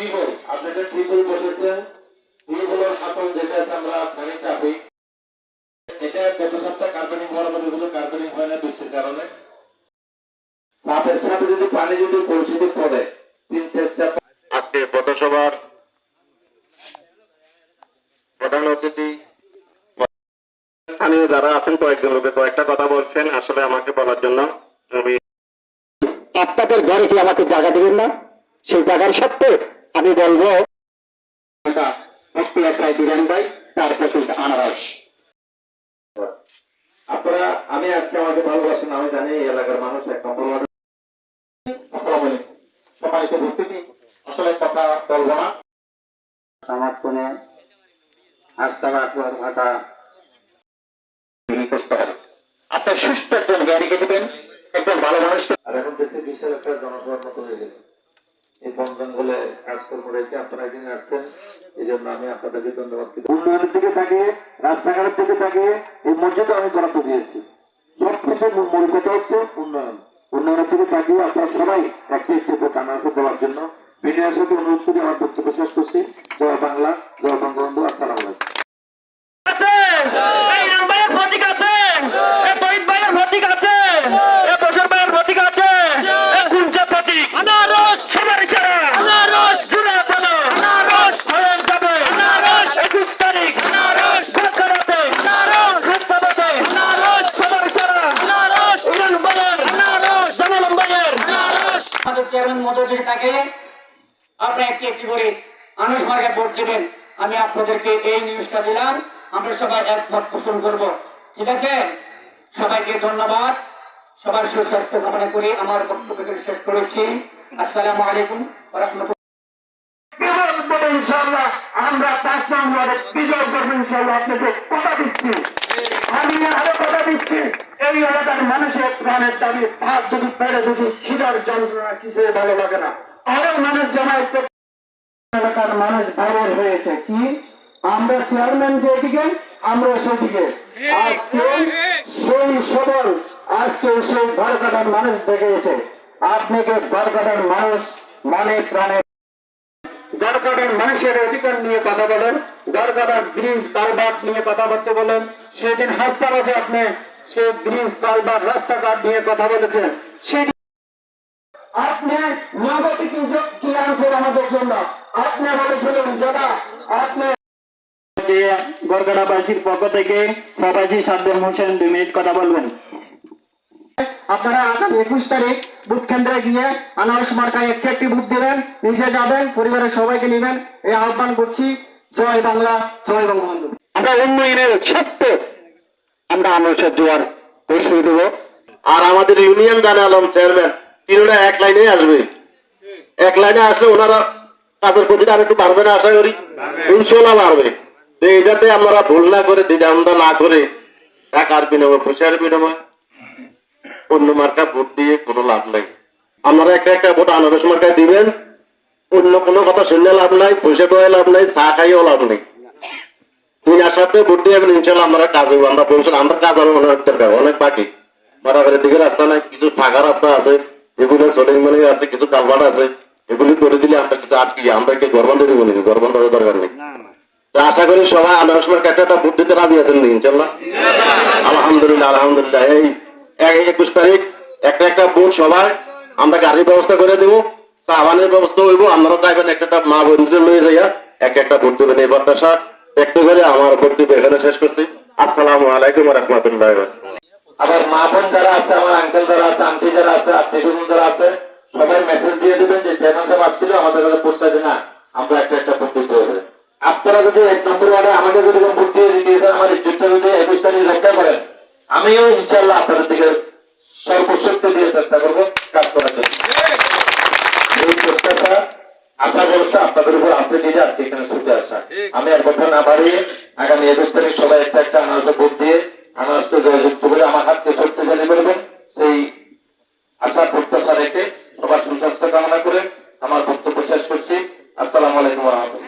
Tubewell আপনাদের tubewell বসেছেন, টিউবওয়েলের হাতল যেটা আছে আমরা পানি চাপি, এটা গত সপ্তাহে কার্বনিং হওয়ার মধ্যে কোনো কার্বনিং হয় না বৃষ্টির কারণে। চাপের সাথে যদি পানি যদি পরিচিত করে আজকে পথসভার প্রধান অতিথি স্থানীয় যারা আছেন কয়েকজন লোকে কয়েকটা কথা বলছেন আসলে আমাকে বলার জন্য। আমি আপনাদের ঘরে কি আমাকে জায়গা দেবেন না? সেই জায়গার সত্ত্বে আমি বলবো দিবেন ভাই, তারপর কিন্তু আনারস। আপনারা আমি আজকে আমাকে ভালোবাসেন, আমি জানি এই এলাকার মানুষ এক নম্বর। সম্মানিত উপস্থিতি, আসলে কথা বলবো না। সমর্থনে আপনার সুস্থ একজন জ্ঞানীকে দেবেন, একজন ভালো মানুষ। আর এখন দেশে বিশাল একটা জনসভার মতো হয়ে গেছে। এই বন জঙ্গলে কাজকর্ম রেখে আপনারা এখানে আসছেন, এই জন্য আমি আপনাদেরকে ধন্যবাদ দিই। উন্নয়নের দিকে থাকে, রাস্তাঘাটের দিকে থাকে, এই মসজিদে আমি বরাদ্দ দিয়েছি। সবকিছু মূল কথা হচ্ছে উন্নয়ন। উন্নয়নের দিকে তাকিয়ে আপনারা সবাই একটি একটি কানাকে দেওয়ার জন্য বিনয়ের সাথে অনুরোধ করে আমার বক্তব্য শেষ করছি। জয় বাংলা, জয় বঙ্গবন্ধু, আসসালামু আলাইকুম। চেয়ারম্যান মতো দিকে তাকে আপনারা একটি একটি করে আনারস মার্কে ভোট দেবেন। আমি আপনাদেরকে এই নিউজটা দিলাম, আমরা সবাই একমত পোষণ করব। ঠিক আছে, সবাইকে ধন্যবাদ, সবার সুস্বাস্থ্য কামনা করে আমার বক্তব্য শেষ করেছি। আসসালামু আলাইকুম ওয়া রাহমাতুল্লাহ। ইনশাআল্লাহ আমরা 5 নম্বরে বিজয় করবো ইনশাআল্লাহ, আপনাকে কথা দিচ্ছি। আমি আরো কথা দিচ্ছি, এই এলাকার মানুষের প্রাণের দাবি ভাত যদি পেড়ে যদি খিদার যন্ত্রণা কিছু ভালো লাগে না। আরো মানুষ জমায় এলাকার মানুষ বাইরের হয়েছে কি আমরা চেয়ারম্যান যেদিকে আমরা সেদিকে। আজকে সেই সবল, আজকে সেই বারকাটার মানুষ দেখেছে। আপনাকে বারকাটার মানুষ মানে প্রাণের দরকারের মানুষের অধিকার নিয়ে কথা বলেন, দরকারের ব্রিজ কালভার্ট নিয়ে কথাবার্তা বলেন। সেদিন হাসপাতালে আপনি সেই ব্রিজ কালভার্ট রাস্তাঘাট নিয়ে কথা বলেছেন। সেদিন আপনি নগতিক কি আনছেন আমাদের জন্য? আপনি বলেছিলেন যারা আপনি গড়গাড়াবাসীর পক্ষ থেকে প্রবাসী সাদ্দাম হোসেন 2 মিনিট কথা বলবেন। আপনারা আগামী 21 তারিখ বুথ কেন্দ্রে গিয়ে আনারস মার্কায় একটি বুথ দেবেন, নিজে যাবেন, পরিবারের সবাইকে নেবেন, এই আহ্বান করছি। জয় বাংলা, জয় বঙ্গবন্ধু। আমরা উন্নয়নের সত্য আমরা আনারসের জোয়ার শুরু দেবো। আর আমাদের ইউনিয়ন জানে আলম চেয়ারম্যান তিনটা এক লাইনে আসবে, এক লাইনে আসলে ওনারা তাদের প্রতি আর একটু পারবে না, আশা করি ইনশাল্লাহ পারবে। এইটাতে আমরা ভুল না করে দ্বিধাদ্বন্দ্ব না করে টাকার বিনিময় পয়সার বিনিময় অন্য মার্কা ভোট দিয়ে কোনো লাভ নাই। আপনারা একটা একটা ভোট আনারস মার্কায় দিবেন, অন্য কোনো কথা শুনলে লাভ নাই, পয়সা পাওয়ায় লাভ নাই, চা খাইও লাভ নেই। তিনার সাথে ভোট দিয়ে ইনশাল্লাহ আমরা কাজ হইব। আমরা বলছেন আমরা কাজ আরো অনেক বাকি। বাটাবাড়ির দিকে রাস্তা নাই, কিছু ফাঁকা রাস্তা আছে, এগুলো চলে মানে আছে, কিছু কালভার্ট আছে, এগুলি করে দিলে আমরা কিছু আটকি আমরা কি গর্বন্ধ দিব নাকি? গর্বন্ধ দরকার নেই। আশা করি সবাই আনারস মার্কা একটা ভোট দিতে রাজি আছেন ইনশাল্লাহ। আলহামদুলিল্লাহ, আলহামদুলিল্লাহ। এই 21 তারিখ একটা একটা বুথ সবাই আমরা গাড়ির ব্যবস্থা করে দেবো, চাবানের ব্যবস্থা হইব। আপনারা চাইবেন একটা মা বন্ধুদের লয়ে যাইয়া এক একটা ভোট দেবেন। এই প্রত্যাশা ব্যক্ত করে আমার বক্তব্য এখানে শেষ করছি। আসসালামু আলাইকুম ওয়া রাহমাতুল্লাহি। আবার মা বোন যারা আছে, আমার আঙ্কেল যারা আছে, আন্টি যারা আছে, আত্মীয় স্বজন যারা আছে, সবাই মেসেজ দিয়ে দেবেন যে চ্যানেলটা আসছিল আমাদের কাছে পৌঁছায় না, আমরা একটা একটা ভোট দিতে হবে। আপনারা যদি 1 নম্বর ওয়ার্ডে আমাকে যদি ভোট দিয়ে দিয়েছেন, আমার ইজ্জতটা যদি 21 তারিখ রক্ষা করেন, আমিও ইনশাল্লাহ আপনাদের দিকে সর্বশক্তি দিয়ে চেষ্টা করবো কাজ করার জন্য। এই প্রত্যাশা আশা ভরসা আপনাদের উপর আছে নিজে আজকে এখানে ছুটে আসা। আমি আর কথা না বাড়িয়ে আগামী 21 তারিখ সবাই একটা একটা আনারস ভোট দিয়ে আনারসকে জয়যুক্ত করে আমার হাতকে শক্তিশালী করবেন। সেই আশা প্রত্যাশা রেখে সবার সুস্বাস্থ্য কামনা করে আমার বক্তব্য শেষ করছি। আসসালামু আলাইকুম ওয়া রাহমাতুল্লাহ।